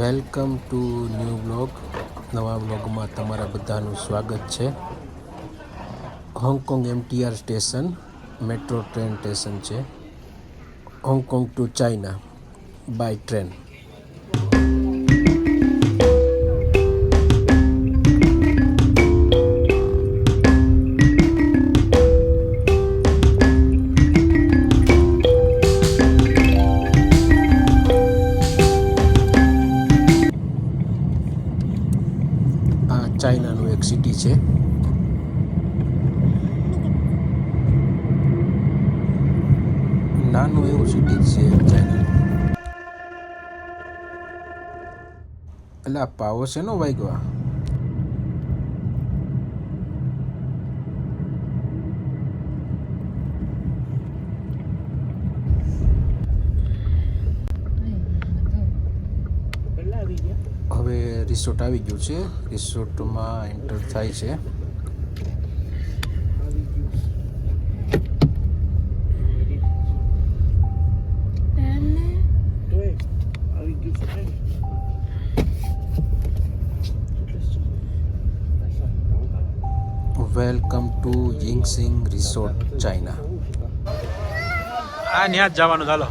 Welcome to new blog. નવા બ્લોગમાં તમારા બધાનું સ્વાગત છે. Hong Kong MTR station metro train station છે. Hong Kong to China by train. ચાઇનાનું એક સિટી છે. નાનું એવું સિટી છે ચાઇનાનું. એટલે આ પાવો છે નો વાગ્યો. હવે રિસોર્ટ આવી ગયું છે. રિસોર્ટમાં એન્ટર થાય છે. Welcome to Yingsing resort China. આ ન્યા જ જવાનું. ચાલો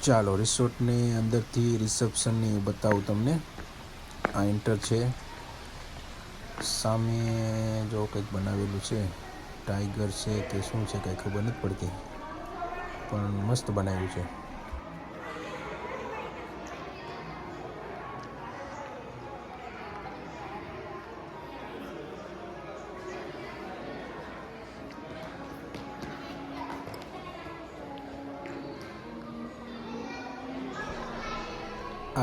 ચાલો રિસોર્ટની અંદરથી રિસેપ્શનની બતાવું તમને. આ એન્ટર છે. સામે જો કંઈક બનાવેલું છે. ટાઈગર છે કે શું છે કંઈ ખબર નથી પડતી, પણ મસ્ત બનાવ્યું છે.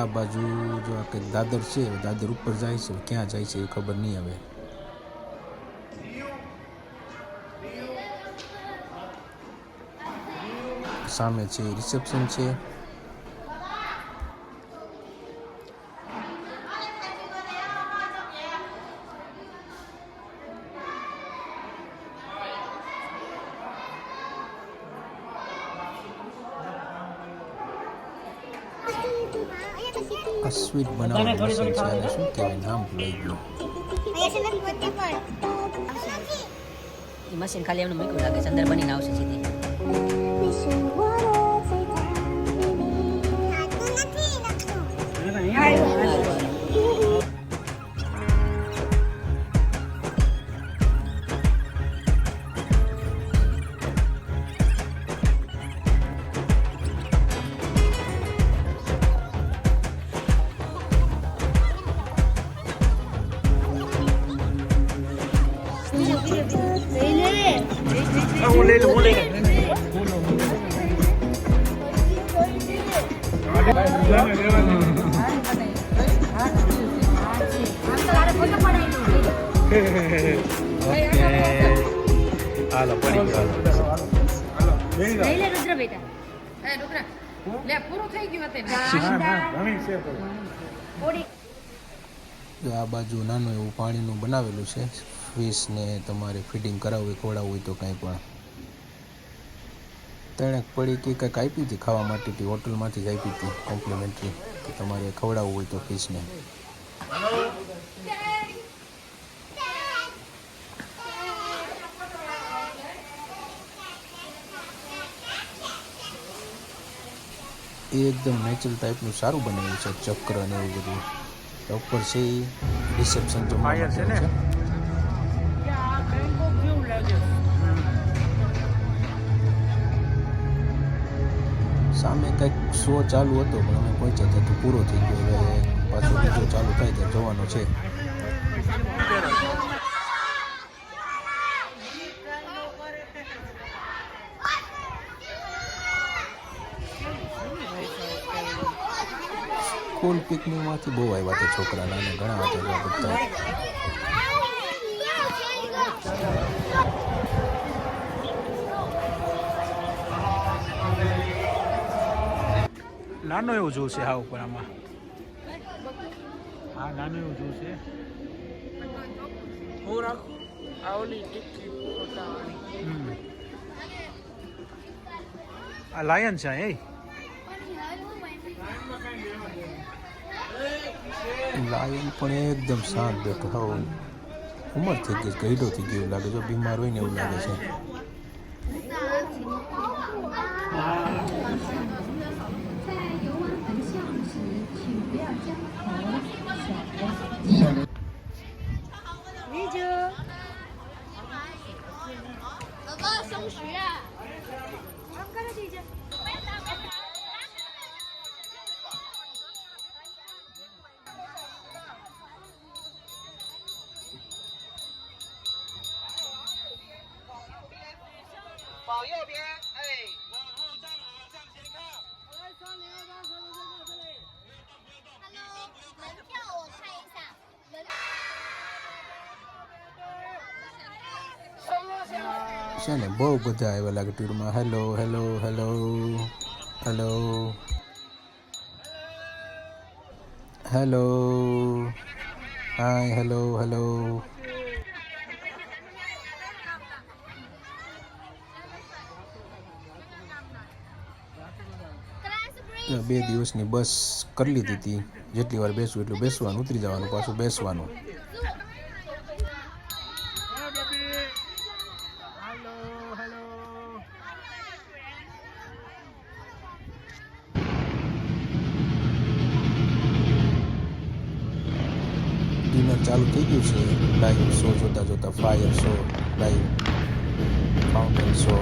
આ બાજુ જો આ કંઈક દાદર છે. દાદર ઉપર જાય છે, ક્યાં જાય છે એ ખબર નહીં આવે. સામે છે રિસેપ્શન છે. આ સ્વીટ બનાવવાનું મશીન છે. આને શું કહેવાય, નામ ભૂલાઈ ગયું. એ મશીન ખાલી એમને મૂક્યું લાગે છે, અંદર બનીને આવશે સીધી. હાલો પડી ગયો. આ બાજુ નાનું એવું પાણીનું બનાવેલું છે. ફિશને તમારે ફીડિંગ કરાવવું ખવડાવવું હોય તો કાંઈ પણ. તેણે પડી કે કંઈક આપી હતી ખાવા માટે, હોટલમાંથી જ આપી હતી કોમ્પ્લિમેન્ટરી, કે તમારે ખવડાવવું હોય તો ફિશને. એ એકદમ નેચરલ ટાઈપનું સારું બનાવ્યું છે. ચક્ર ને એવું બધું. ઉપર છે એ રિસેપ્શન જમવા માટે છે. સામે કંઈક શો ચાલુ હતો પણ અમે પહોંચ્યા ત્યાં તો પૂરો થઈ ગયો. હવે પાછો બીજો ચાલુ થાય ત્યાં જવાનો છે. સ્કૂલ પિકનિકમાંથી બહુ આવ્યા હતા છોકરા નાના ઘણા હતા બધા. નાનું એવું જોવું છે હા ઉપર આમાં. હા નાનું એવું જોવું છે. હું રાખું આ ઓલી ટિક્કી પોતાની. આ લાયન છે એ. લાયન પણ એકદમ શાંત બેઠો હાવ ઉંમર થઈ ગઈ ગઈડો થઈ ગયો લાગે જો બીમાર હોય ને એવું લાગે છે. છે ને બહુ બધા આવ્યા લાગે ટૂરમાં. Hello hello hello hello hello hi hello hello. બે દિવસની બસ કરી લીધી હતી. જેટલી વાર બેસવું એટલું બેસવાનું, ઉતરી જવાનું, પાછું બેસવાનું. ડિનર ચાલુ થઈ ગયું છે. લાઈવ શો જોતા જોતા fire show, live fountain show.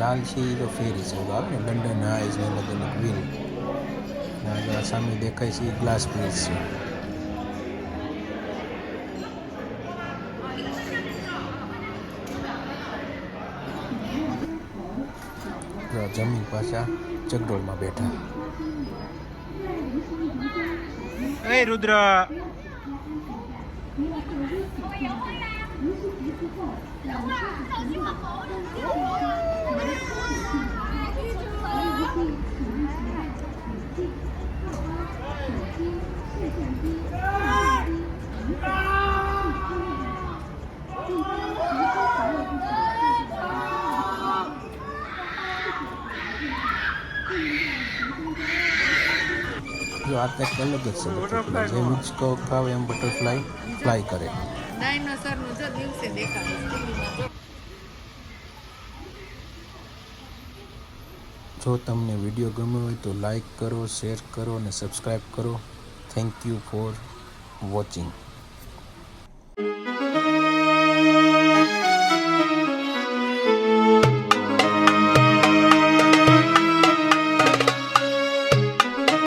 લાલ છે એ તો ફેરી છે આવે ને લંડન હાઈઝ ને અલગ અલગ વ્હીલ. સામે દેખાય છે એ ગ્લાસ બ્રિજ છે. જમીન પાછા ચકડોળમાં બેઠા. એ રુદ્ર જો આ કંઈક અલગ જ છે બટરફ્લાય. જે હિચકો ખાવે એમ બટરફ્લાય ફ્લાય કરે. ડાયનોસરનું જો દિવસે દેખાડે. જો તમને વિડીયો ગમ્યો હોય તો લાઈક કરો, શેર કરો અને સબસ્ક્રાઈબ કરો. Thank you for watching.